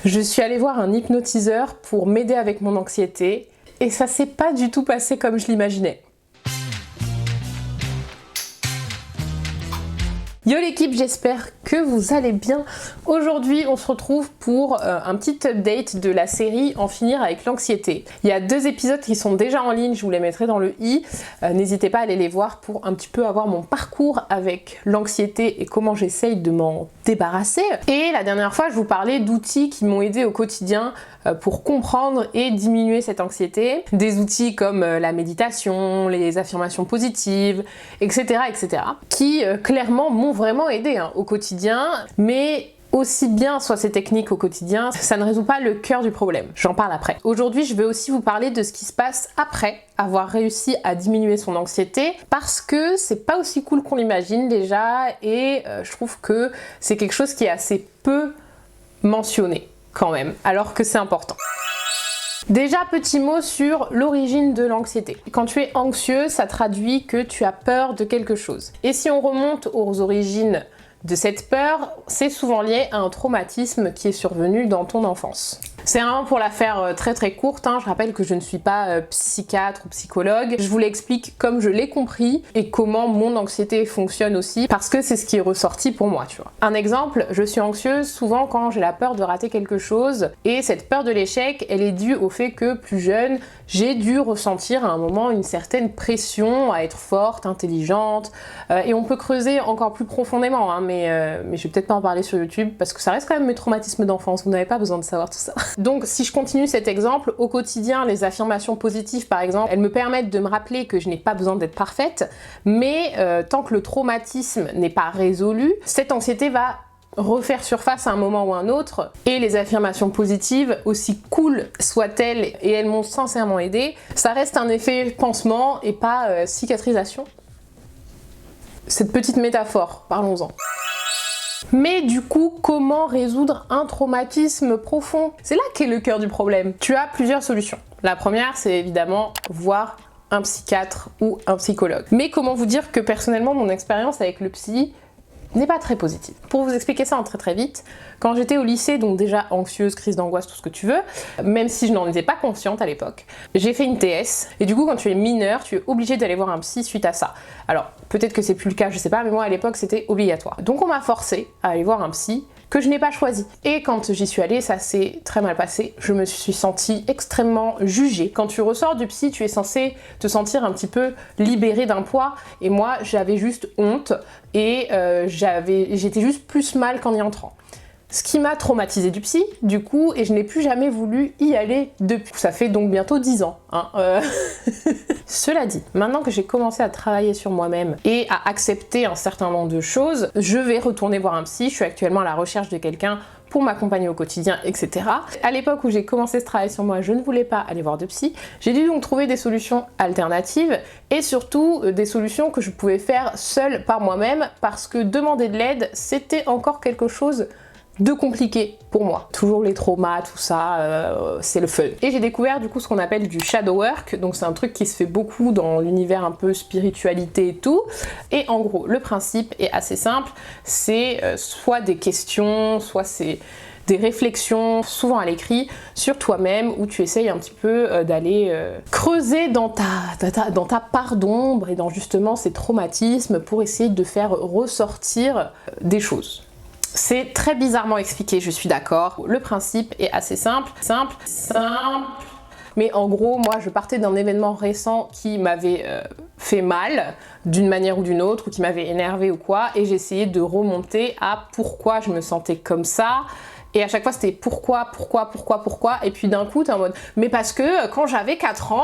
Je suis allée voir un hypnotiseur pour m'aider avec mon anxiété et ça s'est pas du tout passé comme je l'imaginais. Yo l'équipe, j'espère que vous allez bien. Aujourd'hui, on se retrouve pour un petit update de la série En finir avec l'anxiété. Il y a 2 épisodes qui sont déjà en ligne, je vous les mettrai dans le i. N'hésitez pas à aller les voir pour un petit peu avoir mon parcours avec l'anxiété et comment j'essaye de m'en débarrasser. Et la dernière fois, je vous parlais d'outils qui m'ont aidé au quotidien pour comprendre et diminuer cette anxiété. Des outils comme la méditation, les affirmations positives, etc. qui clairement m'ont vraiment aidé au quotidien, mais aussi bien soit ces techniques au quotidien, ça ne résout pas le cœur du problème. J'en parle après. Aujourd'hui, je vais aussi vous parler de ce qui se passe après avoir réussi à diminuer son anxiété, parce que c'est pas aussi cool qu'on l'imagine déjà, et je trouve que c'est quelque chose qui est assez peu mentionné quand même, alors que c'est important. Déjà, petit mot sur l'origine de l'anxiété. Quand tu es anxieux, ça traduit que tu as peur de quelque chose. Et si on remonte aux origines de cette peur, c'est souvent lié à un traumatisme qui est survenu dans ton enfance. C'est vraiment pour la faire très courte, je rappelle que je ne suis pas psychiatre ou psychologue, je vous l'explique comme je l'ai compris et comment mon anxiété fonctionne aussi, parce que c'est ce qui est ressorti pour moi, tu vois. Un exemple, je suis anxieuse souvent quand j'ai la peur de rater quelque chose, et cette peur de l'échec, elle est due au fait que plus jeune, j'ai dû ressentir à un moment une certaine pression à être forte, intelligente, et on peut creuser encore plus profondément, mais je vais peut-être pas en parler sur YouTube, parce que ça reste quand même mes traumatismes d'enfance, vous n'avez pas besoin de savoir tout ça. Donc si je continue cet exemple, au quotidien, les affirmations positives par exemple, elles me permettent de me rappeler que je n'ai pas besoin d'être parfaite, mais tant que le traumatisme n'est pas résolu, cette anxiété va refaire surface à un moment ou un autre, et les affirmations positives, aussi cool soient-elles, et elles m'ont sincèrement aidé, ça reste un effet pansement et pas cicatrisation. Cette petite métaphore, parlons-en. Mais du coup, comment résoudre un traumatisme profond? C'est là qu'est le cœur du problème. Tu as plusieurs solutions. La première, c'est évidemment voir un psychiatre ou un psychologue. Mais comment vous dire que personnellement, mon expérience avec le psy n'est pas très positive. Pour vous expliquer ça en très vite, quand j'étais au lycée, donc déjà anxieuse, crise d'angoisse, tout ce que tu veux, même si je n'en étais pas consciente à l'époque, j'ai fait une TS, et du coup quand tu es mineur, tu es obligé d'aller voir un psy suite à ça. Alors peut-être que c'est plus le cas, je sais pas, mais moi à l'époque c'était obligatoire. Donc on m'a forcé à aller voir un psy que je n'ai pas choisi. Et quand j'y suis allée, ça s'est très mal passé. Je me suis sentie extrêmement jugée. Quand tu ressors du psy, tu es censé te sentir un petit peu libérée d'un poids. Et moi, j'avais juste honte et j'étais juste plus mal qu'en y entrant. Ce qui m'a traumatisée du psy, du coup, et je n'ai plus jamais voulu y aller depuis. Ça fait donc bientôt 10 ans. Cela dit, maintenant que j'ai commencé à travailler sur moi-même et à accepter un certain nombre de choses, je vais retourner voir un psy. Je suis actuellement à la recherche de quelqu'un pour m'accompagner au quotidien, etc. À l'époque où j'ai commencé ce travail sur moi, je ne voulais pas aller voir de psy. J'ai dû donc trouver des solutions alternatives et surtout des solutions que je pouvais faire seule par moi-même, parce que demander de l'aide, c'était encore quelque chose de compliqué pour moi. Toujours les traumas, tout ça, c'est le fun. Et j'ai découvert du coup ce qu'on appelle du shadow work, donc c'est un truc qui se fait beaucoup dans l'univers un peu spiritualité et tout. Et en gros, le principe est assez simple, c'est soit des questions, soit c'est des réflexions, souvent à l'écrit, sur toi-même, où tu essayes un petit peu d'aller creuser dans ta part d'ombre et dans justement ces traumatismes pour essayer de faire ressortir des choses. C'est très bizarrement expliqué, je suis d'accord. Le principe est assez simple. Mais en gros, moi, je partais d'un événement récent qui m'avait fait mal, d'une manière ou d'une autre, ou qui m'avait énervé ou quoi, et j'essayais de remonter à pourquoi je me sentais comme ça. Et à chaque fois c'était pourquoi, et puis d'un coup t'es en mode mais parce que quand j'avais 4 ans,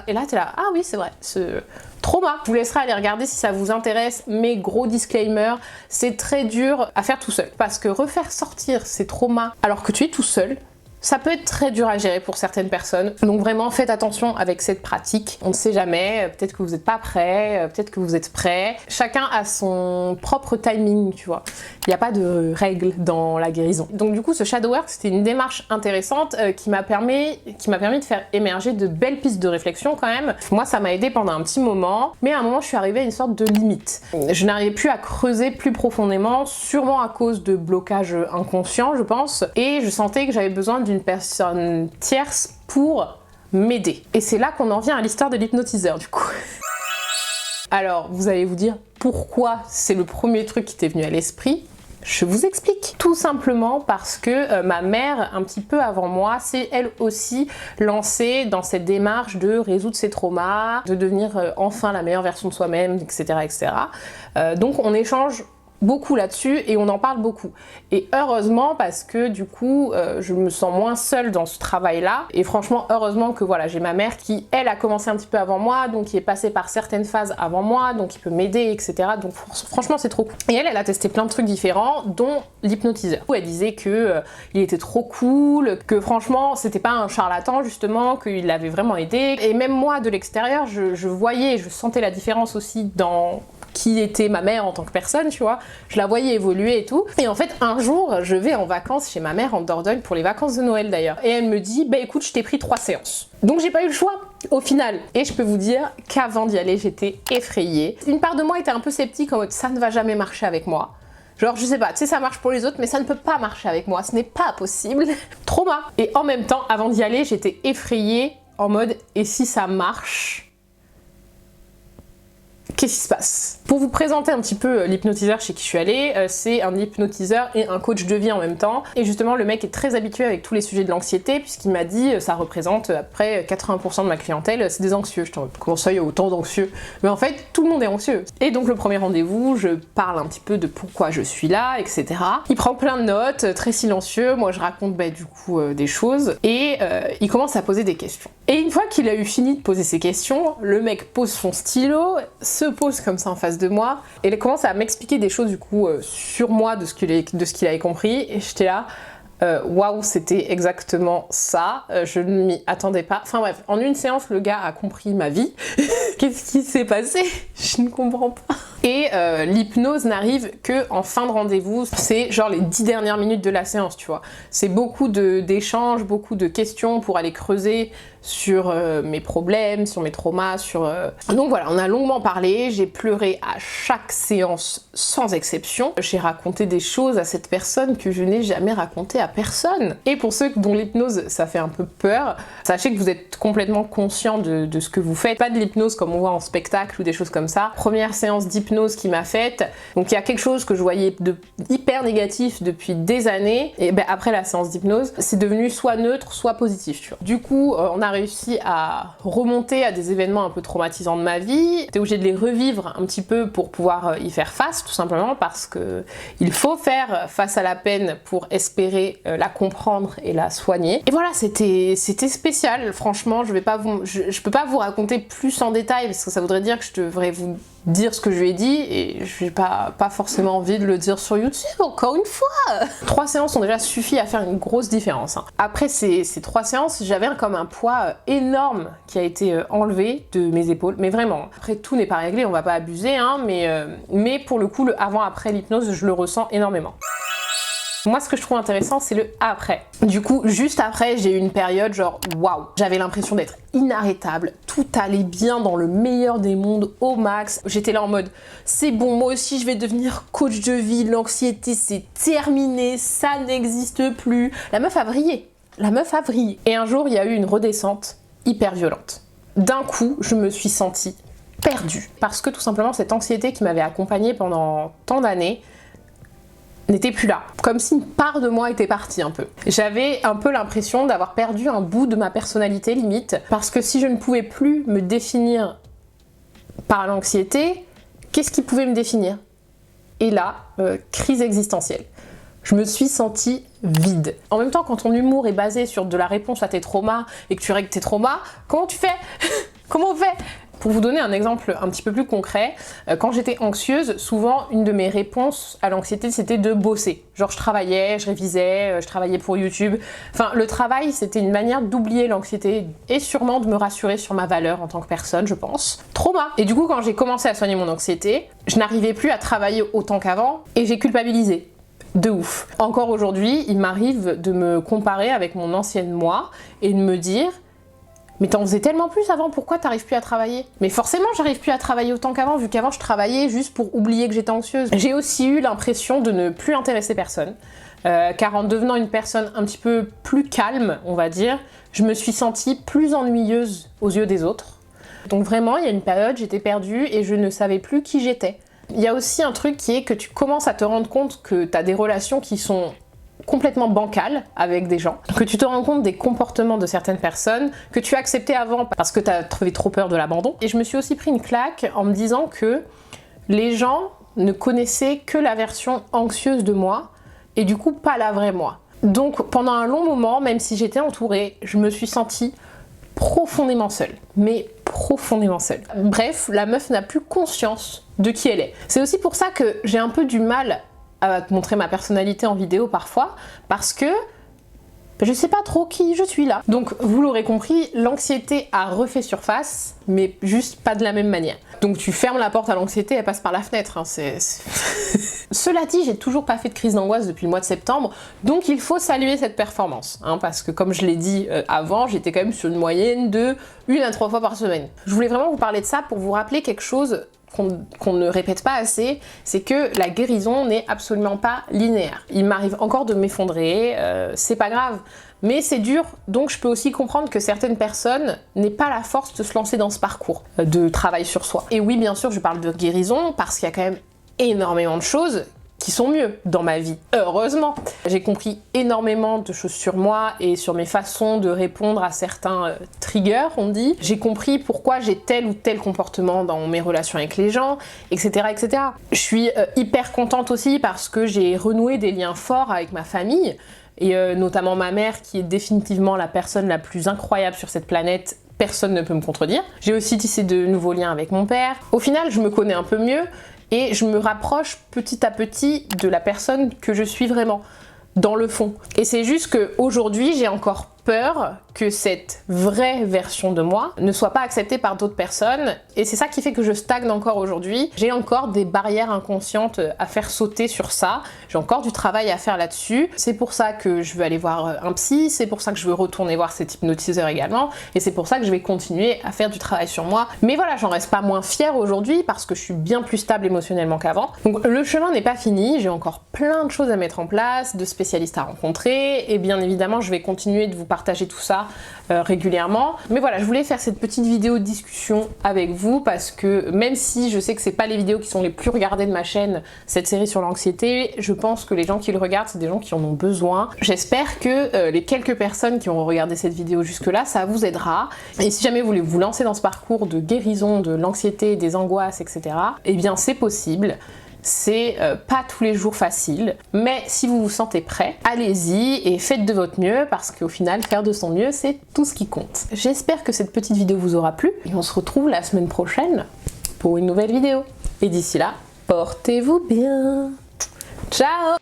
et là t'es là, ah oui c'est vrai, ce trauma. Je vous laisserai aller regarder si ça vous intéresse, mais gros disclaimer, c'est très dur à faire tout seul, parce que refaire sortir ces traumas alors que tu es tout seul, Ça peut être très dur à gérer pour certaines personnes, donc vraiment faites attention avec cette pratique. On ne sait jamais, peut-être que vous n'êtes pas prêt, peut-être que vous êtes prêt. Chacun a son propre timing, tu vois. Il n'y a pas de règles dans la guérison. Donc du coup, ce shadow work, c'était une démarche intéressante qui m'a permis de faire émerger de belles pistes de réflexion quand même. Moi, ça m'a aidé pendant un petit moment, mais à un moment, je suis arrivée à une sorte de limite. Je n'arrivais plus à creuser plus profondément, sûrement à cause de blocages inconscients, je pense, et je sentais que j'avais besoin d'une personne tierce pour m'aider. Et c'est là qu'on en vient à l'histoire de l'hypnotiseur du coup. Alors, vous allez vous dire pourquoi c'est le premier truc qui t'est venu à l'esprit. Je vous explique. Tout simplement parce que ma mère, un petit peu avant moi, s'est elle aussi lancée dans cette démarche de résoudre ses traumas, de devenir enfin la meilleure version de soi-même, etc. etc. Donc on échange beaucoup là-dessus et on en parle beaucoup. Et heureusement parce que du coup je me sens moins seule dans ce travail-là et franchement heureusement que voilà j'ai ma mère qui elle a commencé un petit peu avant moi, donc qui est passée par certaines phases avant moi, donc qui peut m'aider etc. Donc franchement c'est trop cool. Et elle a testé plein de trucs différents dont l'hypnotiseur. Elle disait que il était trop cool, que franchement c'était pas un charlatan justement, qu'il l'avait vraiment aidé. Et même moi de l'extérieur je voyais, je sentais la différence aussi dans qui était ma mère en tant que personne, tu vois. Je la voyais évoluer et tout. Et en fait, un jour, je vais en vacances chez ma mère en Dordogne pour les vacances de Noël d'ailleurs. Et elle me dit, bah écoute, je t'ai pris 3 séances. Donc j'ai pas eu le choix au final. Et je peux vous dire qu'avant d'y aller, j'étais effrayée. Une part de moi était un peu sceptique en mode, ça ne va jamais marcher avec moi. Genre, je sais pas, tu sais, ça marche pour les autres, mais ça ne peut pas marcher avec moi. Ce n'est pas possible. Trauma. Et en même temps, avant d'y aller, j'étais effrayée en mode, et si ça marche ? Qu'est-ce qui se passe? Pour vous présenter un petit peu l'hypnotiseur chez qui je suis allée, c'est un hypnotiseur et un coach de vie en même temps. Et justement, le mec est très habitué avec tous les sujets de l'anxiété puisqu'il m'a dit ça représente après 80% de ma clientèle, c'est des anxieux. Je t'en comment ça, il y a autant d'anxieux? Mais en fait, tout le monde est anxieux. Et donc le premier rendez-vous, je parle un petit peu de pourquoi je suis là, etc. Il prend plein de notes, très silencieux. Moi, je raconte du coup des choses et il commence à poser des questions. Et une fois qu'il a eu fini de poser ses questions, le mec pose son stylo, se pose comme ça en face de moi et il commence à m'expliquer des choses du coup sur moi de ce qu'il avait compris et j'étais là waouh, c'était exactement ça, je ne m'y attendais pas. Enfin bref, en une séance le gars a compris ma vie. Qu'est-ce qui s'est passé? Je ne comprends pas. Et l'hypnose n'arrive que en fin de rendez-vous, c'est genre les 10 dernières minutes de la séance, tu vois. C'est beaucoup d'échanges, beaucoup de questions pour aller creuser sur mes problèmes, sur mes traumas, sur... Donc voilà, on a longuement parlé, j'ai pleuré à chaque séance sans exception. J'ai raconté des choses à cette personne que je n'ai jamais racontées à personne. Et pour ceux dont l'hypnose, ça fait un peu peur, sachez que vous êtes complètement conscient de ce que vous faites. Pas de l'hypnose comme on voit en spectacle ou des choses comme ça. Première séance d'hypnose qu'il m'a faite, donc il y a quelque chose que je voyais de hyper négatif depuis des années, et après la séance d'hypnose, c'est devenu soit neutre, soit positif, tu vois. Du coup, on a réussi à remonter à des événements un peu traumatisants de ma vie. J'étais obligée de les revivre un petit peu pour pouvoir y faire face, tout simplement parce que il faut faire face à la peine pour espérer la comprendre et la soigner. Et voilà, c'était spécial. Franchement, je peux pas vous raconter plus en détail parce que ça voudrait dire que je devrais vous dire ce que je lui ai dit et je n'ai pas forcément envie de le dire sur YouTube, encore une fois. 3 séances ont déjà suffi à faire une grosse différence. Après ces 3 séances, j'avais comme un poids énorme qui a été enlevé de mes épaules, mais vraiment. Après, tout n'est pas réglé, on va pas abuser, mais pour le coup, le avant-après l'hypnose, je le ressens énormément. Moi, ce que je trouve intéressant, c'est le après. Du coup, juste après, j'ai eu une période genre waouh. J'avais l'impression d'être inarrêtable. Tout allait bien dans le meilleur des mondes, au max. J'étais là en mode, c'est bon, moi aussi, je vais devenir coach de vie. L'anxiété, c'est terminé. Ça n'existe plus. La meuf a vrillé. La meuf a vrillé. Et un jour, il y a eu une redescente hyper violente. D'un coup, je me suis sentie perdue. Parce que tout simplement, cette anxiété qui m'avait accompagnée pendant tant d'années n'était plus là. Comme si une part de moi était partie un peu. J'avais un peu l'impression d'avoir perdu un bout de ma personnalité limite, parce que si je ne pouvais plus me définir par l'anxiété, qu'est-ce qui pouvait me définir? Et là, crise existentielle. Je me suis sentie vide. En même temps, quand ton humour est basé sur de la réponse à tes traumas et que tu règles tes traumas, comment tu fais? Comment on fait? Pour vous donner un exemple un petit peu plus concret, quand j'étais anxieuse, souvent une de mes réponses à l'anxiété c'était de bosser. Genre je travaillais, je révisais, je travaillais pour YouTube. Enfin le travail c'était une manière d'oublier l'anxiété et sûrement de me rassurer sur ma valeur en tant que personne, je pense. Trauma. Et du coup quand j'ai commencé à soigner mon anxiété, je n'arrivais plus à travailler autant qu'avant et j'ai culpabilisé. De ouf. Encore aujourd'hui, il m'arrive de me comparer avec mon ancienne moi et de me dire mais t'en faisais tellement plus avant, pourquoi t'arrives plus à travailler? Mais forcément j'arrive plus à travailler autant qu'avant, vu qu'avant je travaillais juste pour oublier que j'étais anxieuse. J'ai aussi eu l'impression de ne plus intéresser personne, car en devenant une personne un petit peu plus calme, on va dire, je me suis sentie plus ennuyeuse aux yeux des autres. Donc vraiment, il y a une période, j'étais perdue et je ne savais plus qui j'étais. Il y a aussi un truc qui est que tu commences à te rendre compte que t'as des relations qui sont complètement bancales avec des gens, que tu te rends compte des comportements de certaines personnes que tu as accepté avant parce que tu as trouvé trop peur de l'abandon. Et je me suis aussi pris une claque en me disant que les gens ne connaissaient que la version anxieuse de moi et du coup pas la vraie moi. Donc pendant un long moment, même si j'étais entourée, je me suis sentie profondément seule, mais profondément seule. Bref, la meuf n'a plus conscience de qui elle est. C'est aussi pour ça que j'ai un peu du mal à te montrer ma personnalité en vidéo parfois, parce que je sais pas trop qui je suis là. Donc vous l'aurez compris, l'anxiété a refait surface, mais juste pas de la même manière. Donc tu fermes la porte à l'anxiété, elle passe par la fenêtre. Hein, Cela dit, j'ai toujours pas fait de crise d'angoisse depuis le mois de septembre, donc il faut saluer cette performance, hein, parce que comme je l'ai dit avant, j'étais quand même sur une moyenne de 1 à 3 fois par semaine. Je voulais vraiment vous parler de ça pour vous rappeler quelque chose qu'on ne répète pas assez, c'est que la guérison n'est absolument pas linéaire. Il m'arrive encore de m'effondrer, c'est pas grave, mais c'est dur, donc je peux aussi comprendre que certaines personnes n'aient pas la force de se lancer dans ce parcours de travail sur soi. Et oui, bien sûr, je parle de guérison parce qu'il y a quand même énormément de choses qui sont mieux dans ma vie, heureusement. J'ai compris énormément de choses sur moi et sur mes façons de répondre à certains triggers, on dit. J'ai compris pourquoi j'ai tel ou tel comportement dans mes relations avec les gens, etc. etc. Je suis hyper contente aussi parce que j'ai renoué des liens forts avec ma famille, et notamment ma mère qui est définitivement la personne la plus incroyable sur cette planète. Personne ne peut me contredire. J'ai aussi tissé de nouveaux liens avec mon père. Au final, je me connais un peu mieux, et je me rapproche petit à petit de la personne que je suis vraiment, dans le fond. Et c'est juste qu'aujourd'hui, j'ai encore peur que cette vraie version de moi ne soit pas acceptée par d'autres personnes, et c'est ça qui fait que je stagne encore aujourd'hui. J'ai encore des barrières inconscientes à faire sauter sur ça, j'ai encore du travail à faire là-dessus. C'est pour ça que je veux aller voir un psy, c'est pour ça que je veux retourner voir cet hypnotiseur également, et c'est pour ça que je vais continuer à faire du travail sur moi. Mais voilà, j'en reste pas moins fière aujourd'hui parce que je suis bien plus stable émotionnellement qu'avant. Donc le chemin n'est pas fini, j'ai encore plein de choses à mettre en place, de spécialistes à rencontrer, et bien évidemment je vais continuer de vous partager tout ça régulièrement. Mais voilà, je voulais faire cette petite vidéo de discussion avec vous parce que même si je sais que c'est pas les vidéos qui sont les plus regardées de ma chaîne, cette série sur l'anxiété, je pense que les gens qui le regardent, c'est des gens qui en ont besoin. J'espère que les quelques personnes qui ont regardé cette vidéo jusque-là, ça vous aidera. Et si jamais vous voulez vous lancer dans ce parcours de guérison de l'anxiété, des angoisses, etc., eh bien c'est possible. C'est pas tous les jours facile, mais si vous vous sentez prêt, allez-y et faites de votre mieux parce qu'au final, faire de son mieux, c'est tout ce qui compte. J'espère que cette petite vidéo vous aura plu et on se retrouve la semaine prochaine pour une nouvelle vidéo. Et d'ici là, portez-vous bien. Ciao!